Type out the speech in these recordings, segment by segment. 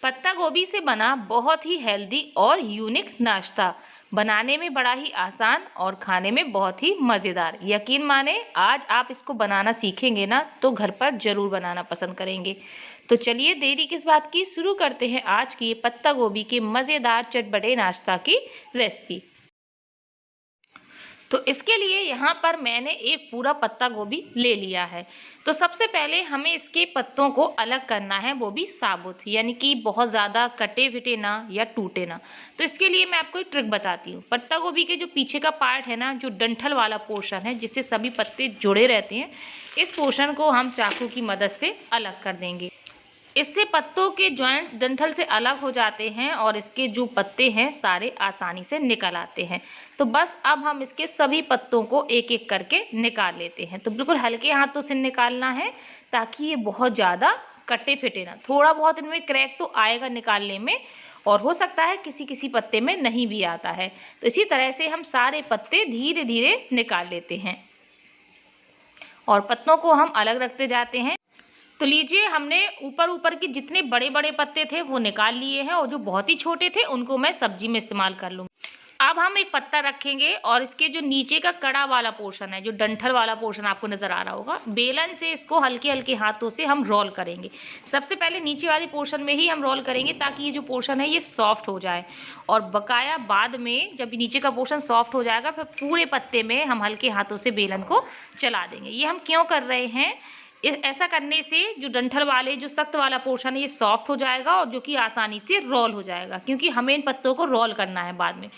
पत्ता गोभी से बना बहुत ही हेल्दी और यूनिक नाश्ता, बनाने में बड़ा ही आसान और खाने में बहुत ही मज़ेदार। यकीन माने आज आप इसको बनाना सीखेंगे ना तो घर पर ज़रूर बनाना पसंद करेंगे। तो चलिए देरी किस बात की, शुरू करते हैं आज की ये पत्ता गोभी के मज़ेदार चटपटे नाश्ता की रेसिपी। तो इसके लिए यहाँ पर मैंने एक पूरा पत्ता गोभी ले लिया है। तो सबसे पहले हमें इसके पत्तों को अलग करना है, वो भी साबुत, यानी कि बहुत ज़्यादा कटे फिटे ना या टूटे ना। तो इसके लिए मैं आपको एक ट्रिक बताती हूँ। पत्ता गोभी के जो पीछे का पार्ट है ना, जो डंठल वाला पोर्शन है जिससे सभी पत्ते जुड़े रहते हैं, इस पोर्शन को हम चाकू की मदद से अलग कर देंगे। इससे पत्तों के जॉइंट्स डंठल से अलग हो जाते हैं और इसके जो पत्ते हैं सारे आसानी से निकल आते हैं। तो बस अब हम इसके सभी पत्तों को एक एक करके निकाल लेते हैं। तो बिल्कुल हल्के हाथों से निकालना है ताकि ये बहुत ज़्यादा कटे फिटे ना। थोड़ा बहुत इनमें क्रैक तो आएगा निकालने में, और हो सकता है किसी किसी पत्ते में नहीं भी आता है। तो इसी तरह से हम सारे पत्ते धीरे धीरे निकाल लेते हैं और पत्तों को हम अलग रखते जाते हैं। तो लीजिए, हमने ऊपर ऊपर के जितने बड़े बड़े पत्ते थे वो निकाल लिए हैं और जो बहुत ही छोटे थे उनको मैं सब्जी में इस्तेमाल कर लूँगी। अब हम एक पत्ता रखेंगे और इसके जो नीचे का कड़ा वाला पोर्शन है, जो डंठल वाला पोर्शन आपको नजर आ रहा होगा, बेलन से इसको हल्के हल्के हाथों से हम रोल करेंगे। सबसे पहले नीचे वाले पोर्शन में ही हम रोल करेंगे ताकि ये जो पोर्शन है ये सॉफ्ट हो जाए, और बकाया बाद में जब नीचे का पोर्शन सॉफ्ट हो जाएगा फिर पूरे पत्ते में हम हल्के हाथों से बेलन को चला देंगे। ये हम क्यों कर रहे हैं? ऐसा करने से जो डंठल वाले जो सख्त वाला पोर्शन है ये सॉफ्ट हो जाएगा और जो कि आसानी से रोल हो जाएगा, क्योंकि हमें इन पत्तों को रोल करना है बाद में।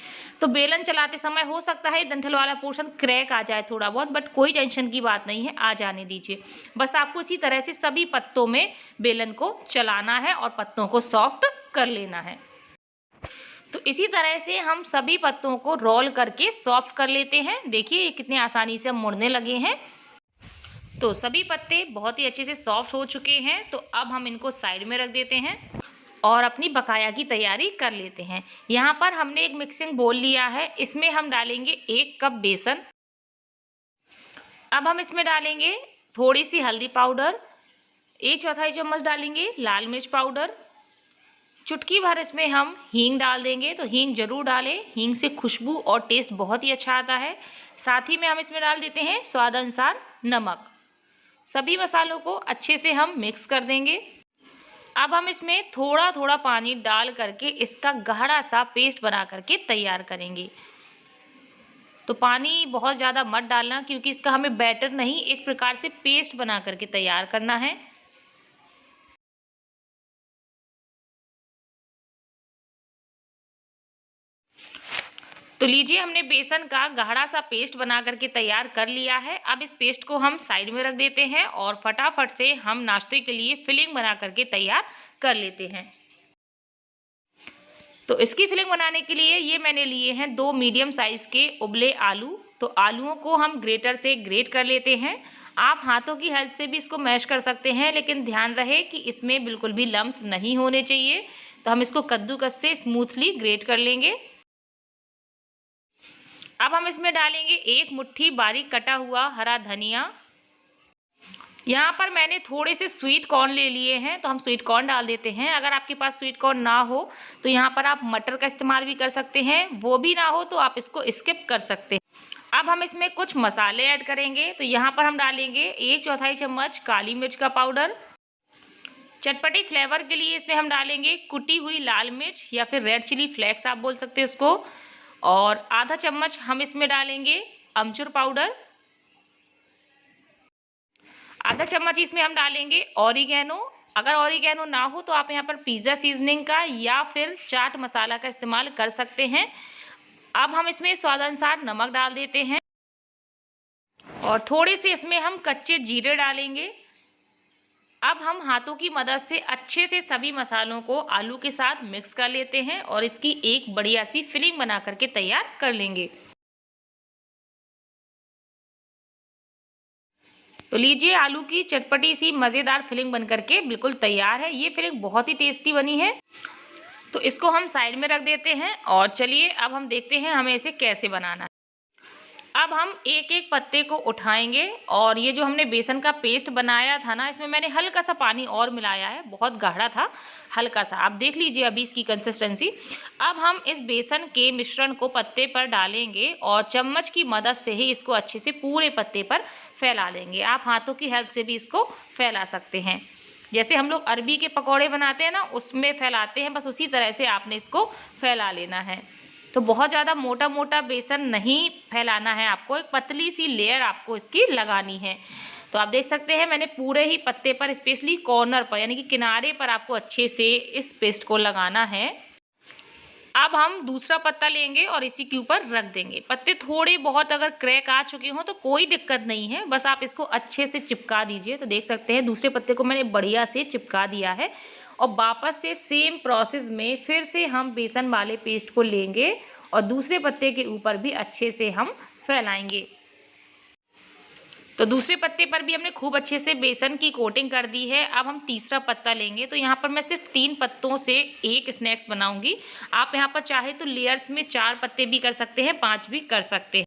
तो बेलन चलाते समय हो सकता है डंठल वाला पोर्शन क्रैक आ जाए थोड़ा बहुत, बट कोई टेंशन की बात नहीं है, आ जाने दीजिए। बस आपको इसी तरह से सभी पत्तों में बेलन को चलाना है और पत्तों को सॉफ्ट कर लेना है। तो इसी तरह से हम सभी पत्तों को रोल करके सॉफ्ट कर लेते हैं। देखिए ये कितने आसानी से हम मुड़ने लगे हैं। तो सभी पत्ते बहुत ही अच्छे से सॉफ्ट हो चुके हैं। तो अब हम इनको साइड में रख देते हैं और अपनी बकाया की तैयारी कर लेते हैं। यहाँ पर हमने एक मिक्सिंग बोल लिया है, इसमें हम डालेंगे 1 कप बेसन। अब हम इसमें डालेंगे थोड़ी सी हल्दी पाउडर, 1/4 चम्मच डालेंगे लाल मिर्च पाउडर, चुटकी भर इसमें हम हींग डाल देंगे। तो हींग जरूर डालें, हींग से खुशबू और टेस्ट बहुत ही अच्छा आता है। साथ ही में हम इसमें डाल देते हैं स्वाद अनुसार नमक। सभी मसालों को अच्छे से हम मिक्स कर देंगे। अब हम इसमें थोड़ा थोड़ा पानी डाल करके इसका गाढ़ा सा पेस्ट बना करके तैयार करेंगे। तो पानी बहुत ज़्यादा मत डालना, क्योंकि इसका हमें बैटर नहीं, एक प्रकार से पेस्ट बना करके तैयार करना है। तो लीजिए, हमने बेसन का गाढ़ा सा पेस्ट बना करके तैयार कर लिया है। अब इस पेस्ट को हम साइड में रख देते हैं और फटाफट से हम नाश्ते के लिए फिलिंग बना करके तैयार कर लेते हैं। तो इसकी फिलिंग बनाने के लिए ये मैंने लिए हैं 2 मीडियम साइज के उबले आलू। तो आलूओं को हम ग्रेटर से ग्रेट कर लेते हैं। आप हाथों की हेल्प से भी इसको मैश कर सकते हैं, लेकिन ध्यान रहे कि इसमें बिल्कुल भी लम्स नहीं होने चाहिए। तो हम इसको कद्दूकस से स्मूथली ग्रेट कर लेंगे। अब हम इसमें डालेंगे 1 मुट्ठी बारीक कटा हुआ हरा धनिया। यहाँ पर मैंने थोड़े से स्वीट कॉर्न ले लिए हैं, तो हम स्वीट कॉर्न डाल देते हैं। अगर आपके पास स्वीट कॉर्न ना हो तो यहाँ पर आप मटर का इस्तेमाल भी कर सकते हैं, वो भी ना हो तो आप इसको स्किप कर सकते हैं। अब हम इसमें कुछ मसाले ऐड करेंगे। तो यहाँ पर हम डालेंगे 1/4 चम्मच काली मिर्च का पाउडर। चटपटे फ्लेवर के लिए इसमें हम डालेंगे कुटी हुई लाल मिर्च या फिर रेड चिली फ्लेक्स आप बोल सकते हैं इसको, और आधा चम्मच हम इसमें डालेंगे अमचूर पाउडर। आधा चम्मच इसमें हम डालेंगे ऑरिगेनो। अगर ऑरिगेनो ना हो तो आप यहाँ पर पिज़्ज़ा सीजनिंग का या फिर चाट मसाला का इस्तेमाल कर सकते हैं। अब हम इसमें स्वादानुसार नमक डाल देते हैं और थोड़े से इसमें हम कच्चे जीरे डालेंगे। अब हम हाथों की मदद से अच्छे से सभी मसालों को आलू के साथ मिक्स कर लेते हैं और इसकी एक बढ़िया सी फिलिंग बना करके तैयार कर लेंगे। तो लीजिए, आलू की चटपटी सी मज़ेदार फिलिंग बन करके बिल्कुल तैयार है। ये फिलिंग बहुत ही टेस्टी बनी है। तो इसको हम साइड में रख देते हैं और चलिए अब हम देखते हैं हमें इसे कैसे बनाना है। अब हम एक एक पत्ते को उठाएंगे और ये जो हमने बेसन का पेस्ट बनाया था ना, इसमें मैंने हल्का सा पानी और मिलाया है, बहुत गाढ़ा था, हल्का सा। आप देख लीजिए अभी इसकी कंसिस्टेंसी। अब हम इस बेसन के मिश्रण को पत्ते पर डालेंगे और चम्मच की मदद से ही इसको अच्छे से पूरे पत्ते पर फैला लेंगे। आप हाथों की हेल्प से भी इसको फैला सकते हैं, जैसे हम लोग अरबी के पकौड़े बनाते हैं ना, उसमें फैलाते हैं, बस उसी तरह से आपने इसको फैला लेना है। तो बहुत ज़्यादा मोटा मोटा बेसन नहीं फैलाना है आपको, एक पतली सी लेयर आपको इसकी लगानी है। तो आप देख सकते हैं मैंने पूरे ही पत्ते पर, स्पेशली कॉर्नर पर यानी कि किनारे पर आपको अच्छे से इस पेस्ट को लगाना है। अब हम दूसरा पत्ता लेंगे और इसी के ऊपर रख देंगे। पत्ते थोड़े बहुत अगर क्रैक आ चुके हों तो कोई दिक्कत नहीं है, बस आप इसको अच्छे से चिपका दीजिए। तो देख सकते हैं दूसरे पत्ते को मैंने बढ़िया से चिपका दिया है और वापस से सेम प्रोसेस में फिर से हम बेसन वाले पेस्ट को लेंगे और दूसरे पत्ते के ऊपर भी अच्छे से हम फैलाएंगे। तो दूसरे पत्ते पर भी हमने खूब अच्छे से बेसन की कोटिंग कर दी है। अब हम तीसरा पत्ता लेंगे। तो यहाँ पर मैं सिर्फ 3 पत्तों से एक स्नैक्स बनाऊंगी। आप यहाँ पर चाहे तो लेयर्स में 4 पत्ते भी कर सकते हैं, 5 भी कर सकते हैं।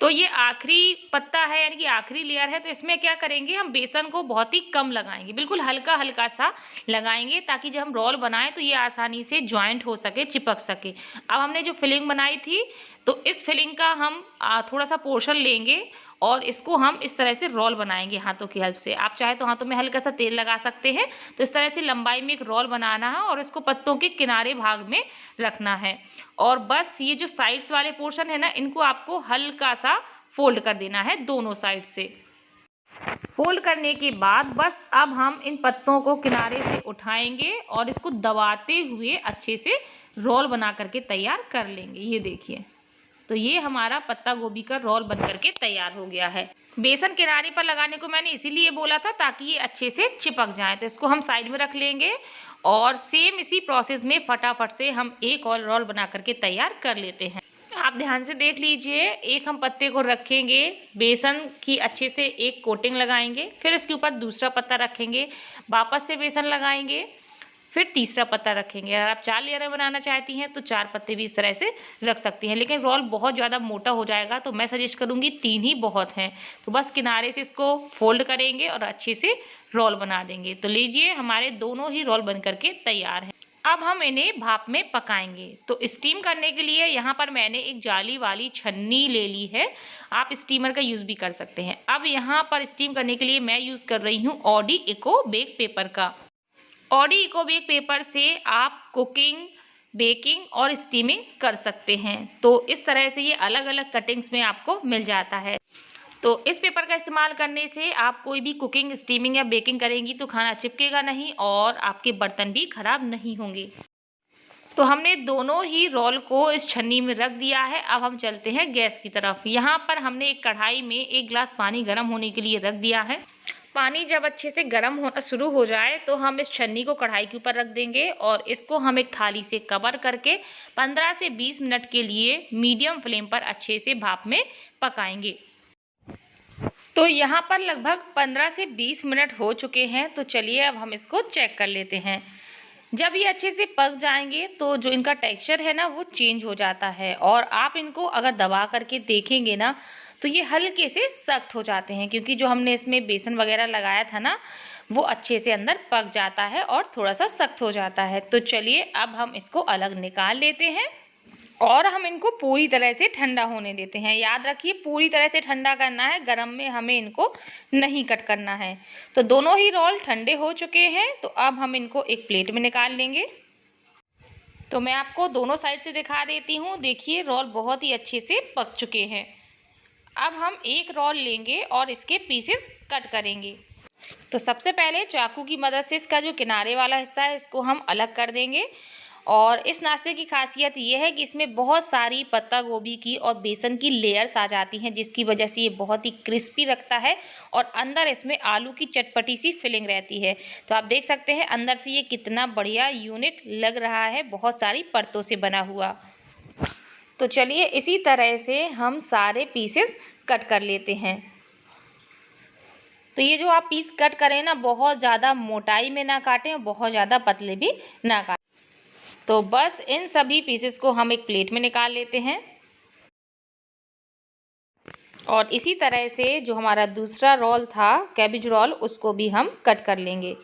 तो ये आखिरी पत्ता है यानी कि आखिरी लेयर है। तो इसमें क्या करेंगे, हम बेसन को बहुत ही कम लगाएंगे, बिल्कुल हल्का हल्का सा लगाएंगे, ताकि जब हम रोल बनाएं तो ये आसानी से ज्वाइंट हो सके, चिपक सके। अब हमने जो फिलिंग बनाई थी तो इस फिलिंग का हम थोड़ा सा पोर्शन लेंगे और इसको हम इस तरह से रोल बनाएंगे हाथों की हेल्प से। आप चाहे तो हाथों में हल्का सा तेल लगा सकते हैं। तो इस तरह से लंबाई में एक रोल बनाना है और इसको पत्तों के किनारे भाग में रखना है। और बस ये जो साइड्स वाले पोर्शन है ना, इनको आपको हल्का सा फोल्ड कर देना है दोनों साइड से। फोल्ड करने के बाद बस अब हम इन पत्तों को किनारे से उठाएंगे और इसको दबाते हुए अच्छे से रोल बना करके तैयार कर लेंगे। ये देखिए, तो ये हमारा पत्ता गोभी का रोल बन करके तैयार हो गया है। बेसन किनारे पर लगाने को मैंने इसीलिए बोला था ताकि ये अच्छे से चिपक जाए। तो इसको हम साइड में रख लेंगे और सेम इसी प्रोसेस में फटाफट से हम एक और रोल बना करके तैयार कर लेते हैं। आप ध्यान से देख लीजिए, एक हम पत्ते को रखेंगे, बेसन की अच्छे से एक कोटिंग लगाएंगे, फिर इसके ऊपर दूसरा पत्ता रखेंगे, वापस से बेसन लगाएंगे, फिर तीसरा पत्ता रखेंगे। अगर आप 4 लेयर बनाना चाहती हैं तो 4 पत्ते भी इस तरह से रख सकती हैं, लेकिन रोल बहुत ज़्यादा मोटा हो जाएगा तो मैं सजेस्ट करूँगी 3 ही बहुत हैं। तो बस किनारे से इसको फोल्ड करेंगे और अच्छे से रोल बना देंगे। तो लीजिए, हमारे दोनों ही रोल बन करके तैयार हैं। अब हम इन्हें भाप में पकाएंगे। तो स्टीम करने के लिए यहाँ पर मैंने एक जाली वाली छन्नी ले ली है, आप स्टीमर का यूज़ भी कर सकते हैं। अब यहाँ पर स्टीम करने के लिए मैं यूज़ कर रही हूँ ऑडी इको बेक पेपर का। ऑडी इको बेक पेपर से आप कुकिंग, बेकिंग और स्टीमिंग कर सकते हैं। तो इस तरह से ये अलग अलग कटिंग्स में आपको मिल जाता है। तो इस पेपर का इस्तेमाल करने से आप कोई भी कुकिंग, स्टीमिंग या बेकिंग करेंगी तो खाना चिपकेगा नहीं और आपके बर्तन भी खराब नहीं होंगे। तो हमने दोनों ही रोल को इस छन्नी में रख दिया है। अब हम चलते हैं गैस की तरफ। यहाँ पर हमने एक कढ़ाई में 1 गिलास पानी गर्म होने के लिए रख दिया है। पानी जब अच्छे से गर्म होना शुरू हो जाए तो हम इस छन्नी को कढ़ाई के ऊपर रख देंगे और इसको हम एक थाली से कवर करके 15 से 20 मिनट के लिए मीडियम फ्लेम पर अच्छे से भाप में पकाएंगे। तो यहाँ पर लगभग 15 से 20 मिनट हो चुके हैं। तो चलिए अब हम इसको चेक कर लेते हैं। जब ये अच्छे से पक जाएंगे तो जो इनका टेक्सचर है ना, वो चेंज हो जाता है और आप इनको अगर दबा करके देखेंगे ना तो ये हल्के से सख्त हो जाते हैं, क्योंकि जो हमने इसमें बेसन वगैरह लगाया था ना, वो अच्छे से अंदर पक जाता है और थोड़ा सा सख्त हो जाता है। तो चलिए अब हम इसको अलग निकाल लेते हैं और हम इनको पूरी तरह से ठंडा होने देते हैं। याद रखिए, पूरी तरह से ठंडा करना है, गर्म में हमें इनको नहीं कट करना है। तो दोनों ही रोल ठंडे हो चुके हैं। तो अब हम इनको एक प्लेट में निकाल लेंगे। तो मैं आपको दोनों साइड से दिखा देती हूँ। देखिए, रोल बहुत ही अच्छे से पक चुके हैं। अब हम एक रोल लेंगे और इसके पीसेस कट करेंगे। तो सबसे पहले चाकू की मदद से इसका जो किनारे वाला हिस्सा है इसको हम अलग कर देंगे। और इस नाश्ते की खासियत ये है कि इसमें बहुत सारी पत्ता गोभी की और बेसन की लेयर्स आ जाती हैं, जिसकी वजह से ये बहुत ही क्रिस्पी रखता है और अंदर इसमें आलू की चटपटी सी फिलिंग रहती है। तो आप देख सकते हैं अंदर से ये कितना बढ़िया यूनिक लग रहा है, बहुत सारी परतों से बना हुआ। तो चलिए इसी तरह से हम सारे पीसेस कट कर लेते हैं। तो ये जो आप पीस कट करें ना, बहुत ज़्यादा मोटाई में ना काटें और बहुत ज़्यादा पतले भी ना काटें। तो बस इन सभी पीसेस को हम एक प्लेट में निकाल लेते हैं। और इसी तरह से जो हमारा दूसरा रोल था कैबेज रोल, उसको भी हम कट कर लेंगे।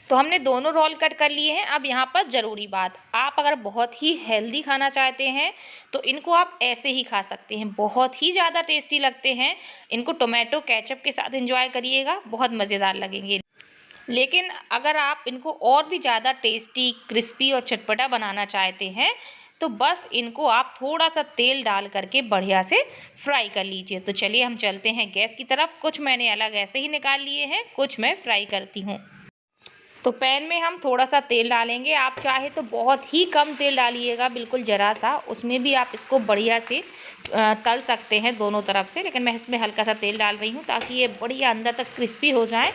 तो हमने दोनों रोल कट कर लिए हैं। अब यहाँ पर ज़रूरी बात, आप अगर बहुत ही हेल्दी खाना चाहते हैं तो इनको आप ऐसे ही खा सकते हैं, बहुत ही ज़्यादा टेस्टी लगते हैं। इनको टोमेटो केचप के साथ एंजॉय करिएगा, बहुत मज़ेदार लगेंगे। लेकिन अगर आप इनको और भी ज़्यादा टेस्टी, क्रिस्पी और चटपटा बनाना चाहते हैं तो बस इनको आप थोड़ा सा तेल डाल करके बढ़िया से फ्राई कर लीजिए। तो चलिए हम चलते हैं गैस की तरफ। कुछ मैंने अलग ऐसे ही निकाल लिए हैं, कुछ मैं फ्राई करती हूँ। तो पैन में हम थोड़ा सा तेल डालेंगे। आप चाहे तो बहुत ही कम तेल डालिएगा, बिल्कुल ज़रा सा। उसमें भी आप इसको बढ़िया से तल सकते हैं दोनों तरफ से, लेकिन मैं इसमें हल्का सा तेल डाल रही हूँ ताकि ये बढ़िया अंदर तक क्रिस्पी हो जाए।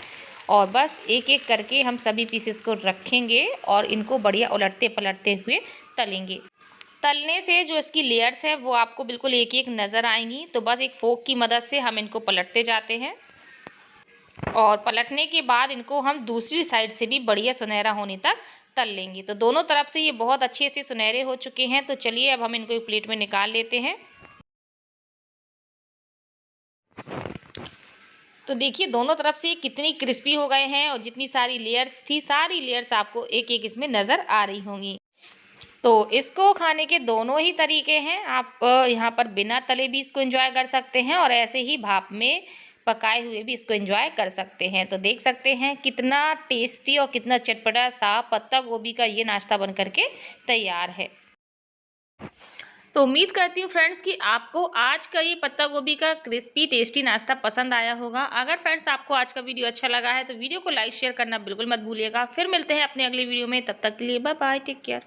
और बस एक एक करके हम सभी पीसेस को रखेंगे और इनको बढ़िया उलटते पलटते हुए तलेंगे। तलने से जो इसकी लेयर्स हैं वो आपको बिल्कुल एक एक नज़र आएंगी। तो बस एक फोक की मदद से हम इनको पलटते जाते हैं और पलटने के बाद इनको हम दूसरी साइड से भी बढ़िया सुनहरा होने तक तल लेंगे। तो दोनों तरफ से ये बहुत अच्छे से सुनहरे हो चुके हैं। तो चलिए अब हम इनको एक प्लेट में निकाल लेते हैं। तो देखिए दोनों तरफ से ये कितनी क्रिस्पी हो गए हैं और जितनी सारी लेयर्स थी, सारी लेयर्स आपको एक एक इसमें नज़र आ रही होंगी। तो इसको खाने के दोनों ही तरीके हैं। आप यहाँ पर बिना तले भी इसको एंजॉय कर सकते हैं और ऐसे ही भाप में पकाए हुए भी इसको एंजॉय कर सकते हैं। तो देख सकते हैं कितना टेस्टी और कितना चटपटा सा पत्ता गोभी का ये नाश्ता बन करके तैयार है। तो उम्मीद करती हूँ फ्रेंड्स कि आपको आज का ये पत्ता गोभी का क्रिस्पी टेस्टी नाश्ता पसंद आया होगा। अगर फ्रेंड्स आपको आज का वीडियो अच्छा लगा है तो वीडियो को लाइक शेयर करना बिल्कुल मत भूलिएगा। फिर मिलते हैं अपने अगले वीडियो में, तब तक के लिए बाय बाय, टेक केयर।